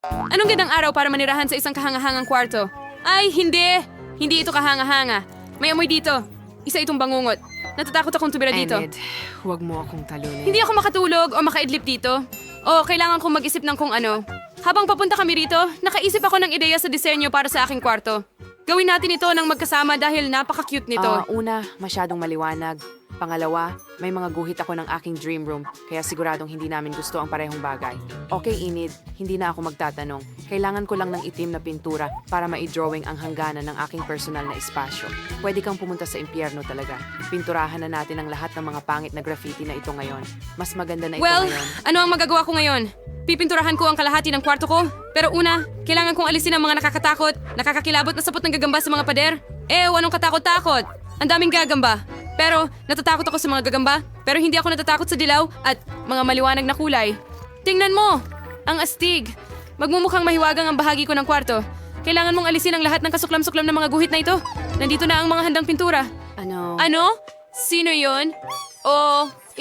Anong gandang araw para manirahan sa isang kahangahangang kwarto? Ay, hindi! Hindi ito kahanga-hanga. May amoy dito. Isa itong bangungot. Natatakot akong tumira dito. Enid, huwag mo akong talunin. Hindi ako makatulog o makaidlip dito. O kailangan kong mag-isip ng kung ano. Habang papunta kami rito, nakaisip ako ng ideya sa disenyo para sa aking kwarto. Gawin natin ito ng magkasama dahil napaka-cute nito. Una, masyadong maliwanag. Pangalawa, may mga guhit ako ng aking dream room, kaya siguradong hindi namin gusto ang parehong bagay. Okay, Enid, hindi na ako magtatanong. Kailangan ko lang ng itim na pintura para ma-drawing ang hangganan ng aking personal na espasyo. Pwede kang pumunta sa impyerno talaga. Pinturahan na natin ang lahat ng mga pangit na graffiti na ito ngayon. Mas maganda na ito Well, ngayon. ano ang magagawa ko ngayon? Pipinturahan ko ang kalahati ng kwarto ko. Pero una, kailangan kong alisin ang mga nakakatakot, nakakakilabot na sapot ng gagamba sa mga pader. Anong katakot-takot? Ang daming gagamba. Pero natatakot ako sa mga gagamba. Pero hindi ako natatakot sa dilaw at mga maliwanag na kulay. Tingnan mo! Ang astig. Magmumukhang mahiwagang ang bahagi ko ng kwarto. Kailangan mong alisin ang lahat ng kasuklam-suklam na mga guhit na ito. Nandito na ang mga handang pintura. Ano? Sino yon?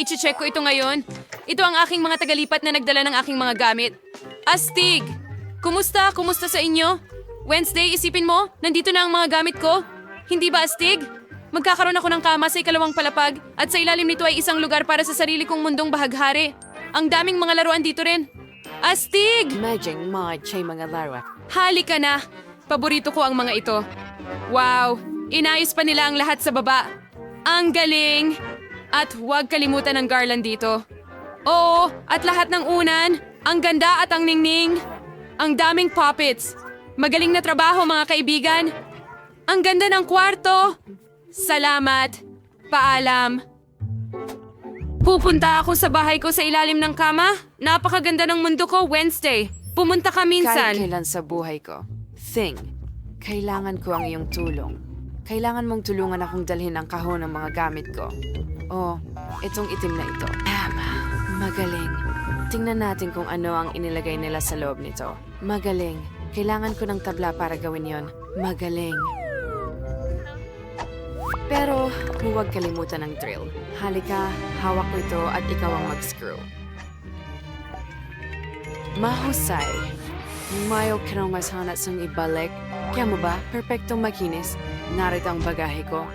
I-check ko ito ngayon. Ito ang aking mga tagalipat na nagdala ng aking mga gamit. Astig! Kumusta? Kumusta sa inyo? Wednesday, isipin mo, nandito na ang mga gamit ko. Hindi ba astig? Magkakaroon ako ng kama sa ikalawang palapag at sa ilalim nito ay isang lugar para sa sarili kong mundong bahaghari. Ang daming mga laruan dito rin. Astig! Medjing mga laro. Halika na! Paborito ko ang mga ito. Wow! Inayos pa nila ang lahat sa baba. Ang galing! At huwag kalimutan ang garland dito. Oo, at lahat ng unan. Ang ganda at ang ningning. Ang daming puppets. Magaling na trabaho mga kaibigan. Ang ganda ng kwarto. Salamat. Paalam. Pupunta ako sa bahay ko sa ilalim ng kama. Napakaganda ng mundo ko, Wednesday. Pumunta ka minsan. Kahit kailan sa buhay ko. Kailangan ko ang iyong tulong. Kailangan mong tulungan akong dalhin ang kahon ng mga gamit ko. Itong itim na ito. Magaling. Tingnan natin kung ano ang inilagay nila sa loob nito. Magaling. Kailangan ko ng tabla para gawin yon. Magaling. Pero huwag kalimutan ang drill. Halika, hawak ko ito at ikaw ang mag-screw. Mahusay. Mayo ka nang masana sang ibalik. Kaya mo ba, perpektong makinis. Narito ang bagahe ko.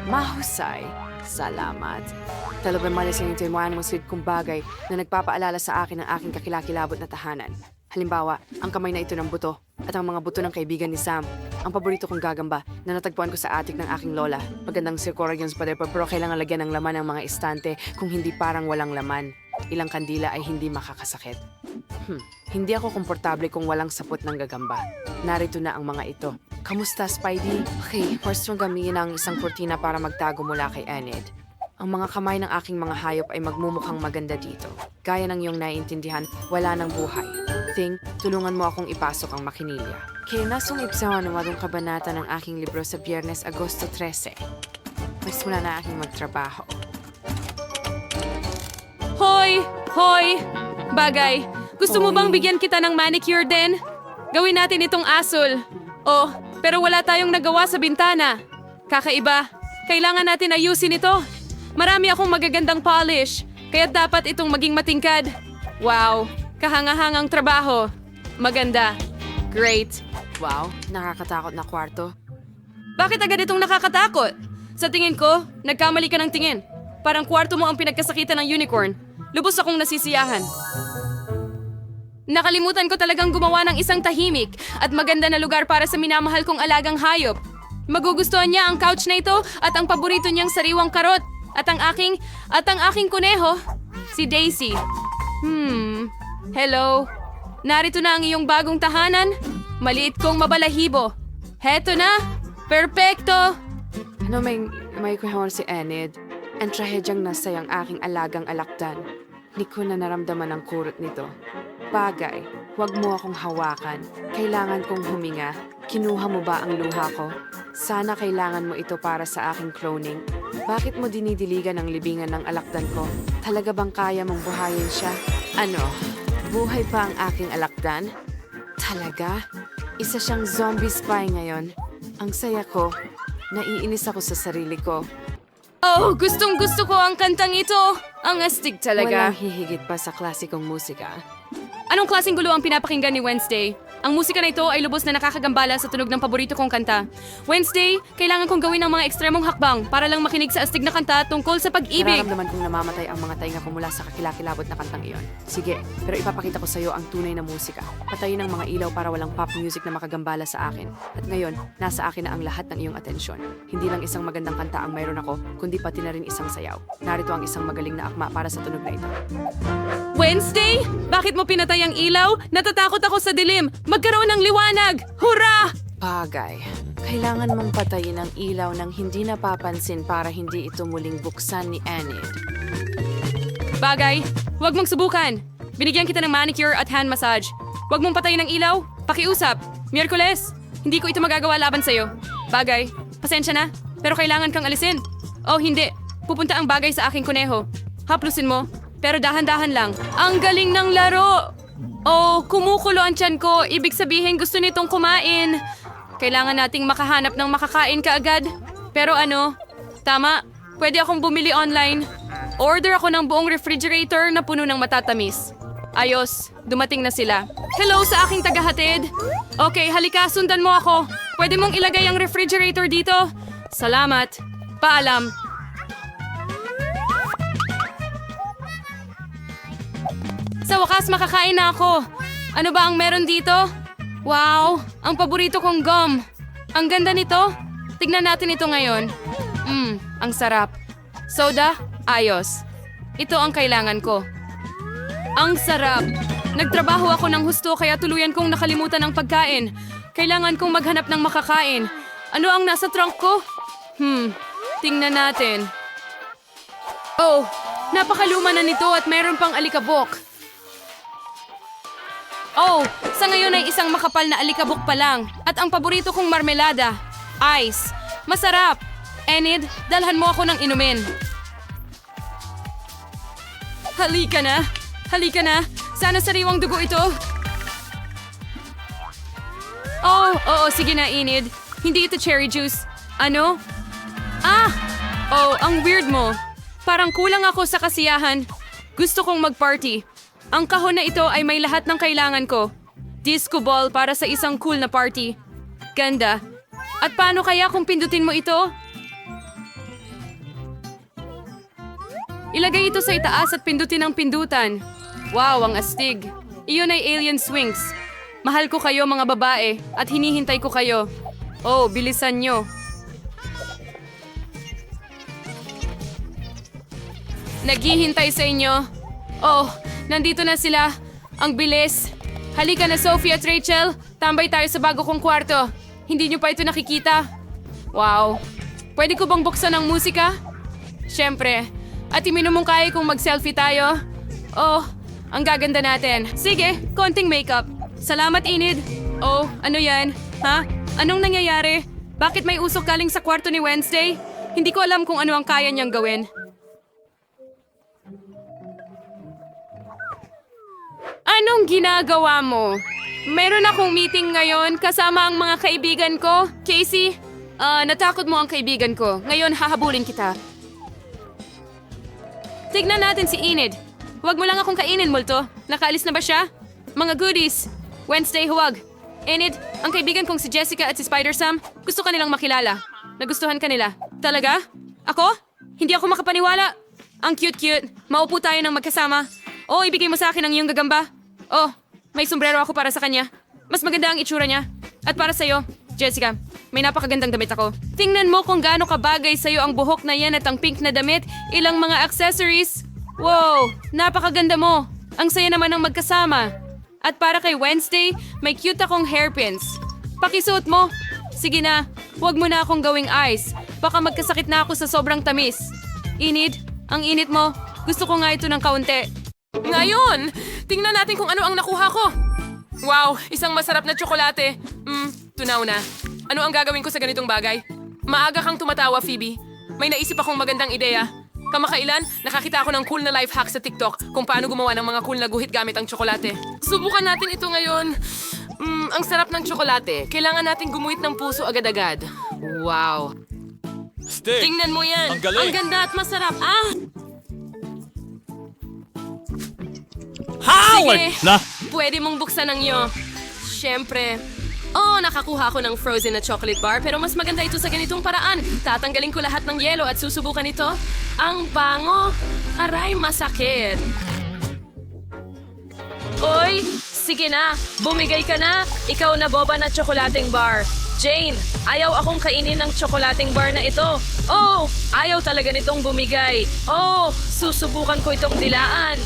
Mahusay. Salamat. Talagang malisin yung timuan mong sweet kong bagay na nagpapaalala sa akin ng aking kakilakilabot na tahanan. Halimbawa, ang kamay na ito ng buto at ang mga buto ng kaibigan ni Sam. Ang paborito kong gagamba na natagpuan ko sa attic ng aking lola. Magandang circorians pa pero kailangan lagyan ng laman ng mga estante kung hindi parang walang laman. Ilang kandila ay hindi makakasakit. Hindi ako komportable kung walang sapot ng gagamba. Narito na ang mga ito. Kamusta, Spidey? Okay, first mong gamitin ang isang kurtina para magtago mula kay Enid. Ang mga kamay ng aking mga hayop ay magmumukhang maganda dito. Gaya ng iyong naiintindihan, wala ng buhay. Tulungan mo akong ipasok ang makinilya. Kaya nasungib sa wadong kabanata ng aking libro sa Biyernes, Agosto 13. Magsimula na aking magtrabaho. Hoy! Hoy! Bagay, gusto mo bang bigyan kita ng manicure din? Gawin natin itong asul. Pero wala tayong nagawa sa bintana. Kakaiba. Kailangan natin ayusin ito. Marami akong magagandang polish, kaya dapat itong maging matingkad. Wow! Kahangahangang trabaho. Maganda. Great. Wow, nakakatakot na kwarto. Bakit agad itong nakakatakot? Sa tingin ko, nagkamali ka ng tingin. Parang kwarto mo ang pinagkasakitan ng unicorn. Lubos akong nasisiyahan. Nakalimutan ko talagang gumawa ng isang tahimik at maganda na lugar para sa minamahal kong alagang hayop. Magugustuhan niya ang couch na ito at ang paborito niyang sariwang karot. At ang aking kuneho, si Daisy. Hello. Narito na ang iyong bagong tahanan. Maliit kong mabalahibo. Heto na. Perpekto. May kuhon si Enid. Ang trahedyang nasa ang aking alagang alakdan. Di ko na naramdaman ang kurot nito. Bagay, huwag mo akong hawakan. Kailangan kong huminga. Kinuha mo ba ang luha ko? Sana kailangan mo ito para sa aking cloning. Bakit mo dinidiligan ang libingan ng alakdan ko? Talaga bang kaya mong buhayin siya? Buhay pa ang aking alakdan? Talaga? Isa siyang zombie spy ngayon. Ang saya ko. Naiinis ako sa sarili ko. Gustong gusto ko ang kantang ito. Ang astig talaga. Walang hihigit pa sa klasikong musika. Anong klaseng gulo ang pinapakinggan ni Wednesday? Ang musika na ito ay lubos na nakakagambala sa tunog ng paborito kong kanta. Wednesday, kailangan kong gawin ang mga ekstremong hakbang para lang makinig sa astig na kanta tungkol sa pag-ibig. Nararamdaman kong namamatay ang mga tainga ko mula sa kakilakilabot na kantang iyon. Sige, pero ipapakita ko sa iyo ang tunay na musika. Patayin ang mga ilaw para walang pop music na makagambala sa akin. At ngayon, nasa akin na ang lahat ng iyong atensyon. Hindi lang isang magandang kanta ang mayroon ako, kundi pati na rin isang sayaw. Narito ang isang magaling na akma para sa tunog na ito. Wednesday? Bakit mo pinatay ang ilaw? Natatakot ako sa dilim. Magkaroon ng liwanag! Hurra! Bagay. Kailangan mong patayin ang ilaw ng hindi napapansin para hindi ito muling buksan ni Enid. Bagay, huwag mong subukan. Binigyan kita ng manicure at hand massage. Huwag mong patayin ang ilaw. Pakiusap. Miyerkules. Hindi ko ito magagawa laban sa'yo. Bagay, pasensya na. Pero kailangan kang alisin. Oh, hindi. Pupunta ang bagay sa aking kuneho. Haplusin mo. Pero dahan-dahan lang. Ang galing ng laro! Oh, kumukulo ang tiyan ko. Ibig sabihin gusto nitong kumain. Kailangan nating makahanap ng makakain kaagad. Pero ano, tama, pwede akong bumili online. Order ako ng buong refrigerator na puno ng matatamis. Ayos, dumating na sila. Hello sa aking tagahatid. Okay, halika, sundan mo ako. Pwede mong ilagay ang refrigerator dito? Salamat. Paalam. Sa wakas, makakain na ako. Ano ba ang meron dito? Wow, ang paborito kong gum. Ang ganda nito. Tignan natin ito ngayon. Ang sarap. Soda? Ayos. Ito ang kailangan ko. Ang sarap. Nagtrabaho ako ng husto kaya tuluyan kong nakalimutan ang pagkain. Kailangan kong maghanap ng makakain. Ano ang nasa trunk ko? Tingnan natin. Oh, napakaluma na nito at mayroon pang alikabok. Oh, sa ngayon ay isang makapal na alikabok pa lang. At ang paborito kong marmelada, ice. Masarap. Enid, dalhan mo ako ng inumin. Halika na. Halika na. Sana sariwang dugo ito. Oh, oo, sige na, Enid. Hindi ito cherry juice. Ano? Ah! Oh, ang weird mo. Parang kulang ako sa kasiyahan. Gusto kong mag-party. Ang kahon na ito ay may lahat ng kailangan ko. Disco ball para sa isang cool na party. Ganda. At paano kaya kung pindutin mo ito? Ilagay ito sa itaas at pindutin ang pindutan. Wow, ang astig. Iyon ay alien swings. Mahal ko kayo mga babae at hinihintay ko kayo. Oh, bilisan nyo. Naghihintay sa inyo. Oh, nandito na sila. Ang bilis. Halika na, Sophie at Rachel. Tambay tayo sa bago kong kwarto. Hindi nyo pa ito nakikita? Wow. Pwede ko bang buksan ang musika? Siyempre. At iminumungkahi kung mag-selfie tayo. Oh, ang gaganda natin. Sige, konting makeup. Salamat, Enid. Oh, ano yan? Ha? Anong nangyayari? Bakit may usok galing sa kwarto ni Wednesday? Hindi ko alam kung ano ang kaya niyang gawin. Anong ginagawa mo? Meron akong meeting ngayon kasama ang mga kaibigan ko. Casey, natakot mo ang kaibigan ko. Ngayon, hahabulin kita. Tignan natin si Enid. Huwag mo lang akong kainin, multo. Nakaalis na ba siya? Mga goodies. Wednesday, huwag. Enid, ang kaibigan kong si Jessica at si Spider-Sam, gusto ka nilang makilala. Nagustuhan ka nila. Talaga? Ako? Hindi ako makapaniwala. Ang cute-cute. Maupo tayo ng magkasama. Oh, ibigay mo sa akin ang iyong gagamba. Oh, may sombrero ako para sa kanya. Mas maganda ang itsura niya. At para sa'yo, Jessica, may napakagandang damit ako. Tingnan mo kung gaano kabagay sa'yo ang buhok na yan at ang pink na damit, ilang mga accessories. Wow, napakaganda mo. Ang saya naman ng magkasama. At para kay Wednesday, may cute akong hairpins. Pakisuot mo. Sige na, huwag mo na akong gawing ice. Baka magkasakit na ako sa sobrang tamis. Enid, ang init mo. Gusto ko nga ito ng kaunti. Ngayon, tingnan natin kung ano ang nakuha ko. Wow, isang masarap na tsokolate. Tunaw na. Ano ang gagawin ko sa ganitong bagay? Maaga kang tumatawa, Phoebe. May naisip akong magandang ideya. Kamakailan, nakakita ako ng cool na life hack sa TikTok kung paano gumawa ng mga cool na guhit gamit ang tsokolate. Subukan natin ito ngayon. Ang sarap ng tsokolate. Kailangan natin gumuhit ng puso agad-agad. Wow. Stick! Tingnan mo yan. Ang galing. Ang ganda at masarap. Howard! Sige. Na, pwede mong buksan ang iyo. Siyempre. Oh, nakakuha ako ng frozen na chocolate bar pero mas maganda ito sa ganitong paraan. Tatanggalin ko lahat ng yelo at susubukan ito. Ang bango. Aray, masakit. Oy, sige na. Bumigay ka na. Ikaw na boba na tsokolating bar. Jane, ayaw akong kainin ng tsokolating bar na ito. Oh, ayaw talaga nitong bumigay. Oh, susubukan ko itong dilaan.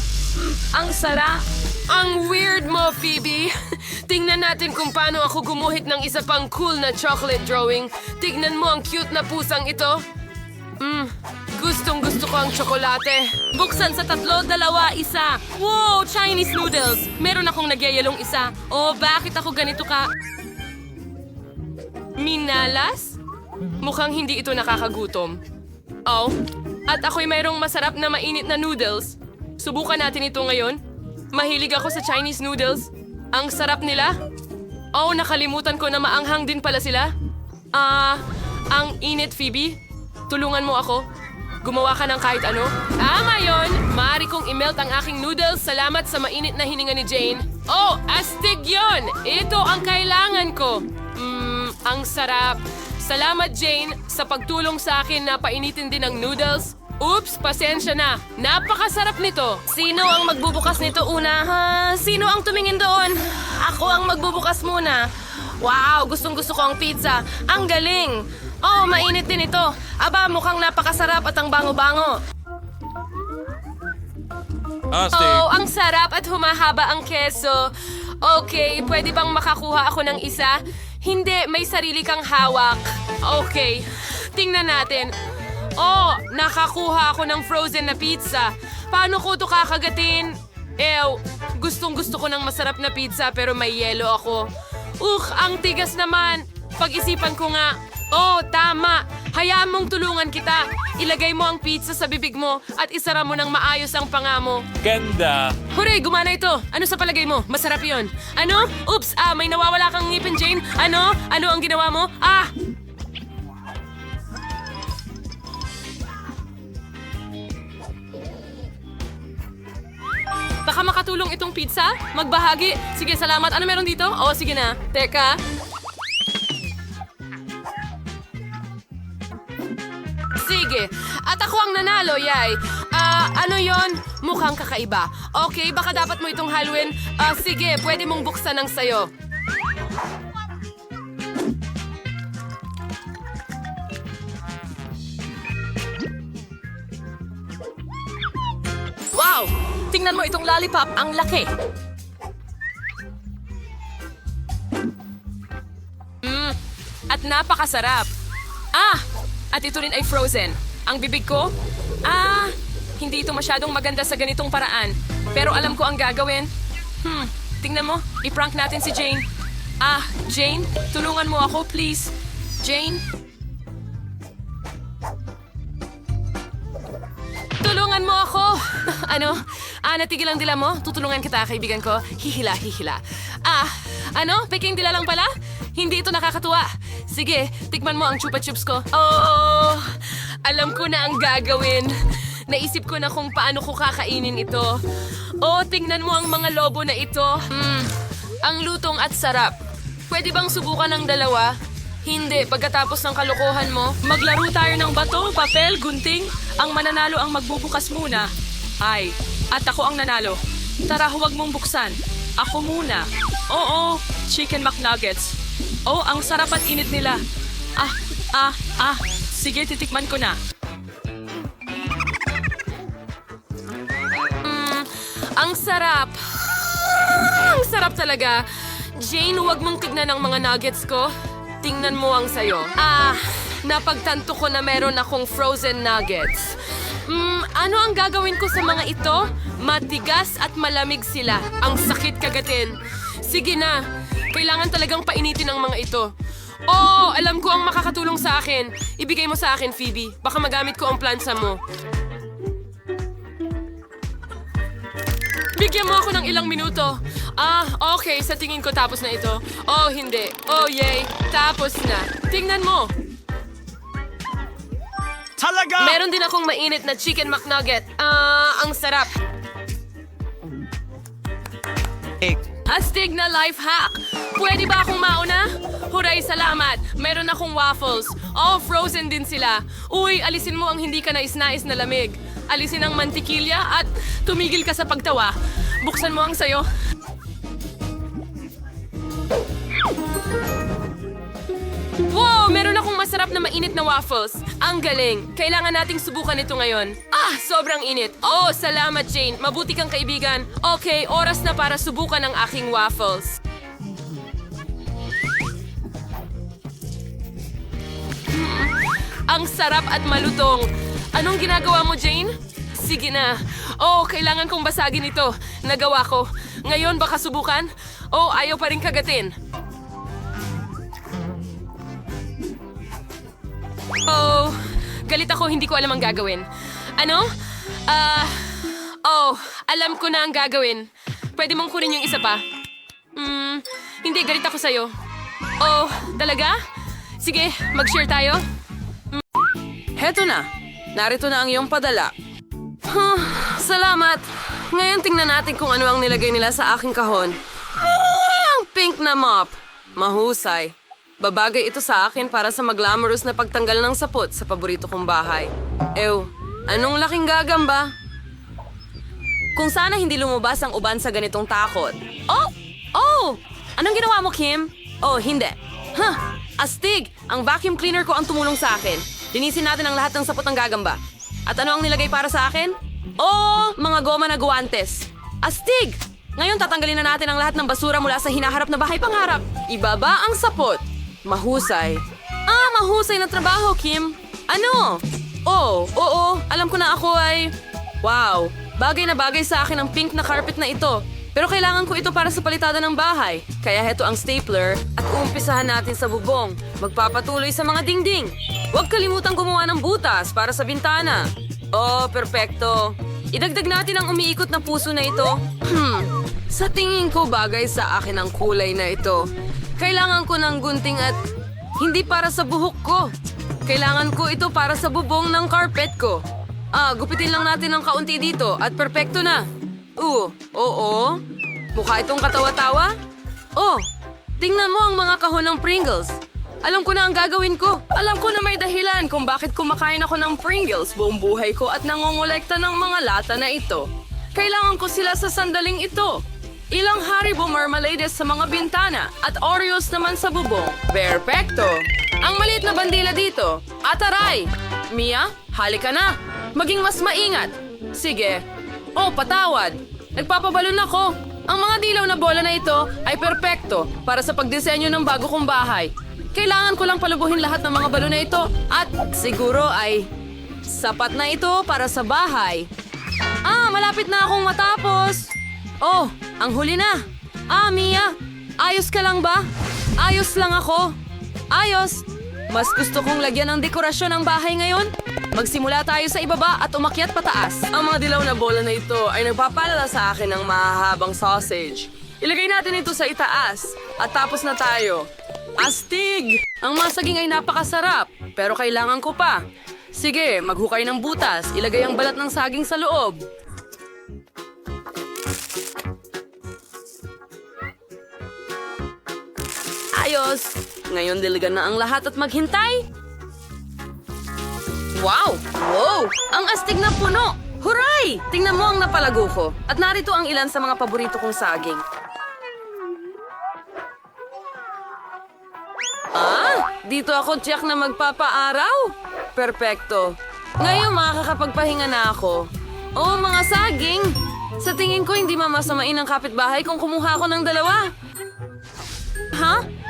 Ang sarap. Ang weird mo, Phoebe. Tingnan natin kung paano ako gumuhit ng isa pang cool na chocolate drawing. Tignan mo ang cute na pusang ito. Gustong gusto ko ang tsokolate. Buksan sa 3, 2, 1. Wow, Chinese noodles. Meron akong nagyayalong isa. Oh, bakit ako ganito ka? Minalas? Mukhang hindi ito nakakagutom. Oh, at ako'y mayroong masarap na mainit na noodles. Subukan natin ito ngayon. Mahilig ako sa Chinese noodles. Ang sarap nila. Oh, nakalimutan ko na maanghang din pala sila. Ang init, Phoebe. Tulungan mo ako. Gumawa ka ng kahit ano. Ngayon, maaari kong i-melt ang aking noodles. Salamat sa mainit na hininga ni Jane. Oh, astig yon! Ito ang kailangan ko. Ang sarap. Salamat, Jane, sa pagtulong sa akin na painitin din ang noodles. Oops, pasensya na. Napakasarap nito. Sino ang magbubukas nito una? Sino ang tumingin doon? Ako ang magbubukas muna. Wow, gustong-gusto ko ang pizza. Ang galing. Oh, mainit din ito. Aba, mukhang napakasarap at ang bango-bango. Oh, ang sarap at humahaba ang keso. Okay, pwede bang makakuha ako ng isa? Hindi, may sarili kang hawak. Okay, tingnan natin. Oh, nakakuha ako ng frozen na pizza. Paano ko ito kakagatin? Gustong-gusto ko ng masarap na pizza pero may yelo ako. Ang tigas naman. Pag-isipan ko nga. Oh, tama. Hayaan mong tulungan kita. Ilagay mo ang pizza sa bibig mo at isara mo ng maayos ang panga mo. Ganda. Hooray, gumana ito. Ano sa palagay mo? Masarap yon. Ano? Oops, may nawawala kang ngipin, Jane. Ano? Ano ang ginawa mo? Baka makatulong itong pizza? Magbahagi? Sige, salamat. Ano meron dito? Oh, sige na. Teka. Sige. At ako ang nanalo, yay. Ano yon? Mukhang kakaiba. Okay, baka dapat mo itong haluin. Sige, pwede mong buksan ng sayo. Wow! Tingnan mo itong lollipop, ang laki. At napakasarap. At ito rin ay frozen. Ang bibig ko? Hindi ito masyadong maganda sa ganitong paraan. Pero alam ko ang gagawin. Tingnan mo, i-prank natin si Jane. Jane, tulungan mo ako, please. Jane? Tulungan mo ako! Ano? Natigil ang dila mo? Tutulungan kita, kaibigan ko. Hihila, hihila. Peking dila lang pala? Hindi ito nakakatuwa. Sige, tikman mo ang chupa chups ko. Oh, alam ko na ang gagawin. Naisip ko na kung paano ko kakainin ito. Oh, tingnan mo ang mga lobo na ito. Ang lutong at sarap. Pwede bang subukan ng dalawa? Hindi, pagkatapos ng kalokohan mo, maglaro tayo ng bato, papel, gunting. Ang mananalo ang magbubukas muna. At ako ang nanalo. Tara, huwag mong buksan. Ako muna. Oo, chicken McNuggets. Oh, ang sarap at init nila. Sige, titikman ko na. Ang sarap. Ang sarap talaga. Jane, huwag mong tignan ang mga nuggets ko. Tingnan mo ang sayo. Napagtanto ko na meron akong frozen nuggets. Ano ang gagawin ko sa mga ito? Matigas at malamig sila. Ang sakit kagatin. Sige na. Kailangan talagang painitin ang mga ito. Oh, alam ko ang makakatulong sa akin. Ibigay mo sa akin, Phoebe. Baka magamit ko ang plansa mo. Bigyan mo ako ng ilang minuto. Okay. Sa tingin ko tapos na ito. Oh, hindi. Oh, yay. Tapos na. Tingnan mo. Talaga! Meron din akong mainit na chicken McNugget. Ang sarap. Astig na life hack! Pwede ba akong mauna? Huray, salamat! Meron akong waffles. Oh, frozen din sila. Uy, alisin mo ang hindi ka nais-nais na lamig. Alisin ang mantikilya at tumigil ka sa pagtawa. Buksan mo ang sayo. Wow! Meron akong masarap na mainit na waffles. Ang galing. Kailangan nating subukan ito ngayon. Ah! Sobrang init. Oh, salamat Jane. Mabuti kang kaibigan. Okay, oras na para subukan ang aking waffles. Ang sarap at malutong. Anong ginagawa mo, Jane? Sige na. Oh, kailangan kong basagin ito. Nagawa ko. Ngayon, baka subukan? Oh, ayaw pa rin kagatin. Oh, galit ako. Hindi ko alam ang gagawin. Ano? Alam ko na ang gagawin. Pwede mong kunin yung isa pa? Hindi, galit ako sa'yo. Oh, talaga? Sige, mag-share tayo. Heto na. Narito na ang iyong padala. Salamat. Ngayon tingnan natin kung ano ang nilagay nila sa aking kahon. Ang pink na mop. Mahusay. Babagay ito sa akin para sa maglamorous na pagtanggal ng sapot sa paborito kong bahay. Anong laking gagamba? Kung sana hindi lumabas ang uban sa ganitong takot. Oh! Anong ginawa mo, Kim? Oh, hindi. Astig! Ang vacuum cleaner ko ang tumulong sa akin. Linisin natin ang lahat ng sapot ng gagamba. At ano ang nilagay para sa akin? Oh, mga goma na guwantes. Astig! Ngayon tatanggalin na natin ang lahat ng basura mula sa hinaharap na bahay pangarap. Ibaba ang sapot. Mahusay. Mahusay na trabaho, Kim. Ano? Oh, oo. Alam ko na ako ay... Wow! Bagay na bagay sa akin ang pink na carpet na ito. Pero kailangan ko ito para sa palitada ng bahay. Kaya heto ang stapler at uumpisahan natin sa bubong. Magpapatuloy sa mga dingding. Huwag kalimutang gumawa ng butas para sa bintana. Oh, perpekto. Idagdag natin ang umiikot na puso na ito. Sa tingin ko bagay sa akin ang kulay na ito. Kailangan ko ng gunting at hindi para sa buhok ko. Kailangan ko ito para sa bubong ng carpet ko. Gupitin lang natin ng kaunti dito at perpekto na. Oo. Mukha itong katawa-tawa. Oh, tingnan mo ang mga kahon ng Pringles. Alam ko na ang gagawin ko. Alam ko na may dahilan kung bakit kumakain ako ng Pringles buong buhay ko at nangongolekta ng mga lata na ito. Kailangan ko sila sa sandaling ito. Ilang Haribo marmalades sa mga bintana at Oreos naman sa bubong. Perpekto! Ang maliit na bandila dito. Ataray! Mia, halika na. Maging mas maingat. Sige. Oh, patawad. Nagpapabalon ako. Ang mga dilaw na bola na ito ay perpekto para sa pagdisenyo ng bago kong bahay. Kailangan ko lang palubuhin lahat ng mga balon na ito at siguro ay sapat na ito para sa bahay. Malapit na akong matapos. Oh, ang huli na. Mia, ayos ka lang ba? Ayos lang ako. Ayos. Mas gusto kong lagyan ng dekorasyon ang bahay ngayon. Magsimula tayo sa ibaba at umakyat pataas. Ang mga dilaw na bola na ito ay nagpapalala sa akin ng mahahabang sausage. Ilagay natin ito sa itaas at tapos na tayo. Astig! Ang mga saging ay napakasarap, pero kailangan ko pa. Sige, maghukay ng butas. Ilagay ang balat ng saging sa loob. Ayos! Ngayon diligan na ang lahat at maghintay. Wow! Ang astig na puno! Huray! Tingnan mo ang napalago ko. At narito ang ilan sa mga paborito kong saging. Dito ako tiyak na magpapaaraw. Perpekto. Ngayon makakapagpahinga na ako. Oh, mga saging! Sa tingin ko hindi mamasamain ang kapitbahay kung kumuha ako ng dalawa.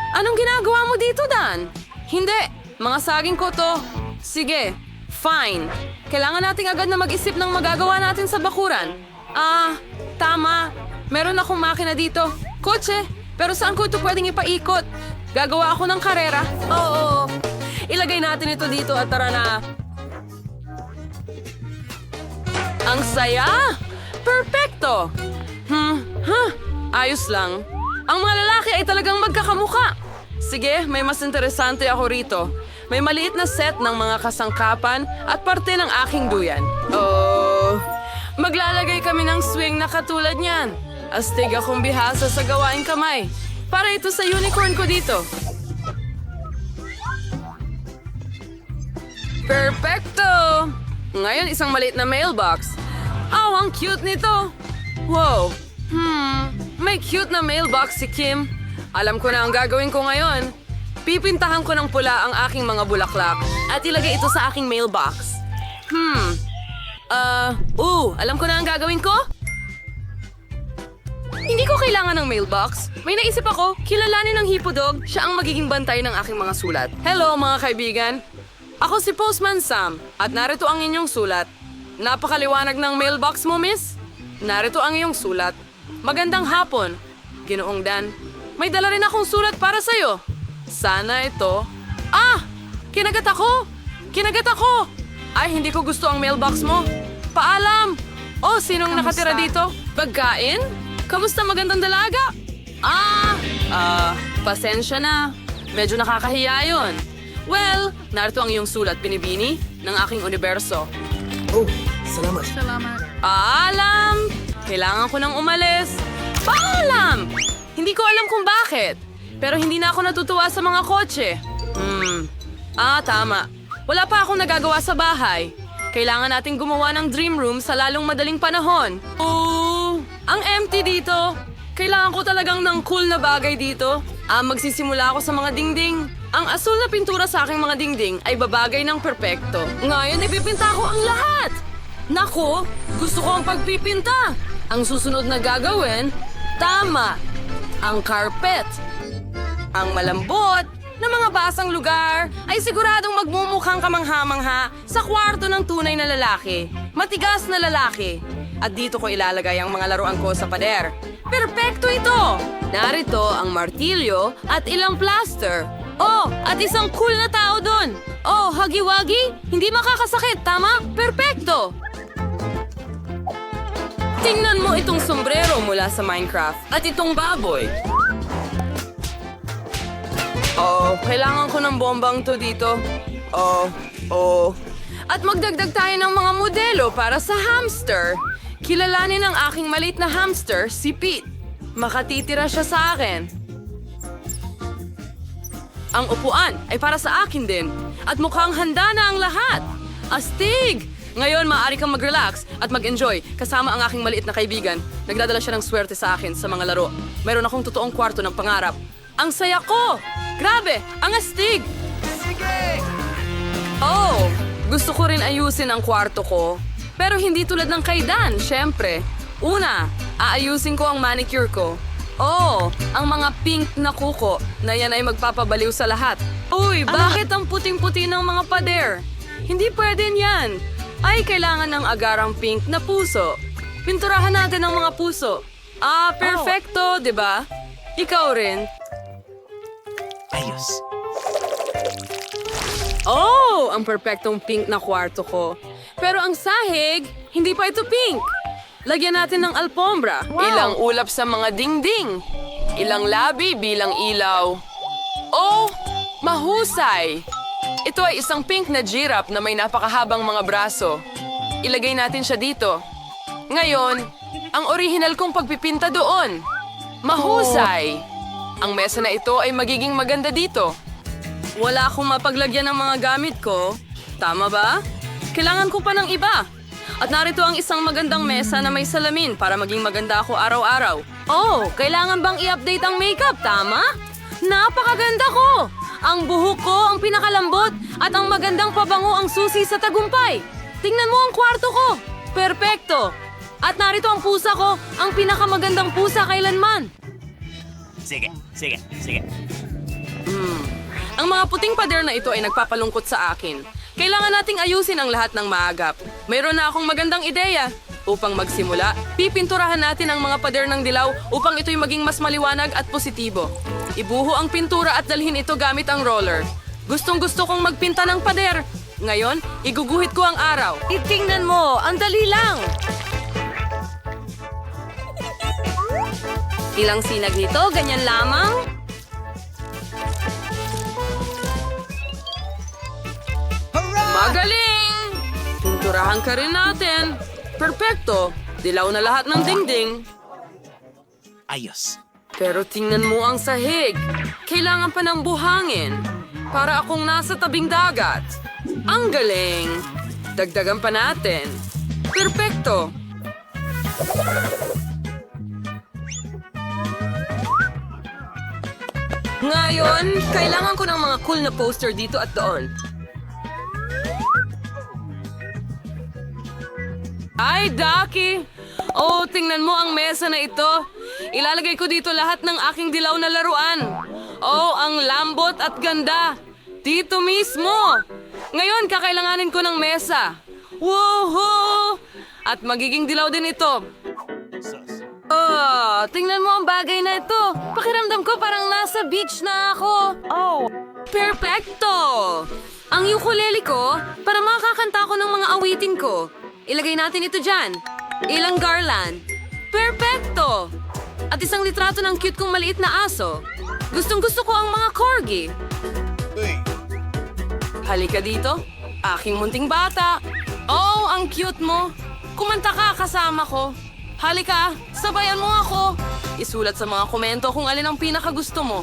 Anong ginagawa mo dito, Dan? Hindi. Mga saging ko to. Sige. Fine. Kailangan nating agad na mag-isip ng magagawa natin sa bakuran. Tama. Meron akong makina dito. Kotse. Pero saan ko ito pwedeng ipaikot? Gagawa ako ng karera. Oo. Ilagay natin ito dito at tara na. Ang saya! Perpekto! Ayos lang. Ang mga lalaki ay talagang magkakamuka. Sige, may mas interesante ako rito. May maliit na set ng mga kasangkapan at parte ng aking duyan. Oh, maglalagay kami ng swing na katulad niyan. Astig akong bihasa sa gawaing kamay. Para ito sa unicorn ko dito. Perfecto! Ngayon, isang maliit na mailbox. Oh, ang cute nito. Wow. May cute na mailbox si Kim. Alam ko na ang gagawin ko ngayon. Pipintahan ko ng pula ang aking mga bulaklak at ilagay ito sa aking mailbox. Alam ko na ang gagawin ko. Hindi ko kailangan ng mailbox. May naisip ako, kilalanin ng Hipodog, siya ang magiging bantay ng aking mga sulat. Hello mga kaibigan. Ako si Postman Sam at narito ang inyong sulat. Napakaliwanag ng mailbox mo, miss. Narito ang iyong sulat. Magandang hapon, Ginoong Dan. May dala rin akong sulat para sa'yo. Sana ito... Kinagat ako! Kinagat ako! Ay, hindi ko gusto ang mailbox mo. Paalam! Oh, sinong nakatira dito? Pagkain? Kamusta magandang dalaga? Pasensya na. Medyo nakakahiya yun. Well, narito ang iyong sulat, Binibini, ng aking universo. Oh, salamat. Paalam! Kailangan ko nang umalis. Paalam! Hindi ko alam kung bakit. Pero hindi na ako natutuwa sa mga kotse. Tama. Wala pa akong nagagawa sa bahay. Kailangan nating gumawa ng dream room sa lalong madaling panahon. Ang empty dito. Kailangan ko talagang ng cool na bagay dito. Magsisimula ako sa mga dingding. Ang asul na pintura sa aking mga dingding ay babagay ng perpekto. Ngayon, ipipinta ko ang lahat. Nako, gusto ko ang pagpipinta. Ang susunod na gagawin, tama, ang carpet. Ang malambot na mga basang lugar ay siguradong magmumukhang kamangha-mangha sa kwarto ng tunay na lalaki. Matigas na lalaki. At dito ko ilalagay ang mga laruan ko sa pader. Perpekto ito! Narito ang martilyo at ilang plaster. Oh, at isang cool na tao doon. Oh, hagi-wagi? Hindi makakasakit, tama? Perpekto! Tingnan mo itong sombrero mula sa Minecraft at itong baboy. Kailangan ko ng bombang to dito. At magdagdag tayo ng mga modelo para sa hamster. Kilalanin ang aking maliit na hamster, si Pete. Makatitira siya sa akin. Ang upuan ay para sa akin din. At mukhang handa na ang lahat. Astig! Ngayon, maaari kang mag-relax at mag-enjoy kasama ang aking maliit na kaibigan. Nagdadala siya ng swerte sa akin sa mga laro. Mayroon akong totoong kwarto ng pangarap. Ang saya ko! Grabe! Ang astig! Sige! Gusto ko rin ayusin ang kwarto ko. Pero hindi tulad ng kay Dan, syempre. Una, aayusin ko ang manicure ko. Ang mga pink na kuko na yan ay magpapabaliw sa lahat. Uy, bakit ang puting-puti ng mga pader? Hindi pwede yan. Ay, kailangan ng agarang pink na puso. Pinturahan natin ang mga puso. Perfecto, di ba? Ikaw rin. Ayos. Ang perpektong pink na kwarto ko. Pero ang sahig, hindi pa ito pink. Lagyan natin ng alpombra. Ilang ulap sa mga dingding. Ilang labi bilang ilaw. Mahusay! Ito ay isang pink na giraffe na may napakahabang mga braso. Ilagay natin siya dito. Ngayon, ang orihinal kong pagpipinta doon. Mahusay! Ang mesa na ito ay magiging maganda dito. Wala akong mapaglagyan ng mga gamit ko. Tama ba? Kailangan ko pa ng iba. At narito ang isang magandang mesa na may salamin para maging maganda ako araw-araw. Kailangan bang i-update ang makeup, tama? Napakaganda ko! Ang buhok ko ang pinakalambot at ang magandang pabango ang susi sa tagumpay. Tingnan mo ang kwarto ko. Perpekto. At narito ang pusa ko, ang pinakamagandang pusa kailanman. Sige. Ang mga puting pader na ito ay nagpapalungkot sa akin. Kailangan nating ayusin ang lahat ng maagap. Mayroon na akong magandang ideya. Upang magsimula, pipinturahan natin ang mga pader ng dilaw upang ito'y maging mas maliwanag at positibo. Ibuho ang pintura at dalhin ito gamit ang roller. Gustong-gusto kong magpinta ng pader. Ngayon, iguguhit ko ang araw. Itingnan mo, ang dali lang! Ilang sinag nito, ganyan lamang? Magaling! Pinturahan ka rin natin. Perpekto. Dilaw na lahat ng dingding. Ayos. Pero tingnan mo ang sahig. Kailangan pa ng buhangin. Para akong nasa tabing dagat. Ang galing. Dagdagan pa natin. Perpekto. Ngayon, kailangan ko ng mga cool na poster dito at doon. Ay, Daki! Oh, tingnan mo ang mesa na ito. Ilalagay ko dito lahat ng aking dilaw na laruan. Oh, ang lambot at ganda. Dito mismo. Ngayon, kakailanganin ko ng mesa. Woohoo! At magiging dilaw din ito. Oh, tingnan mo ang bagay na ito. Pakiramdam ko parang nasa beach na ako. Oh, perfecto! Ang ukulele ko, para makakanta ko ng mga awitin ko. Ilagay natin ito dyan. Ilang garland. Perfecto! At isang litrato ng cute kong maliit na aso. Gustong gusto ko ang mga corgi. Halika dito, aking munting bata. Oh, ang cute mo. Kumanta ka kasama ko. Halika, sabayan mo ako. Isulat sa mga komento kung alin ang pinakagusto mo.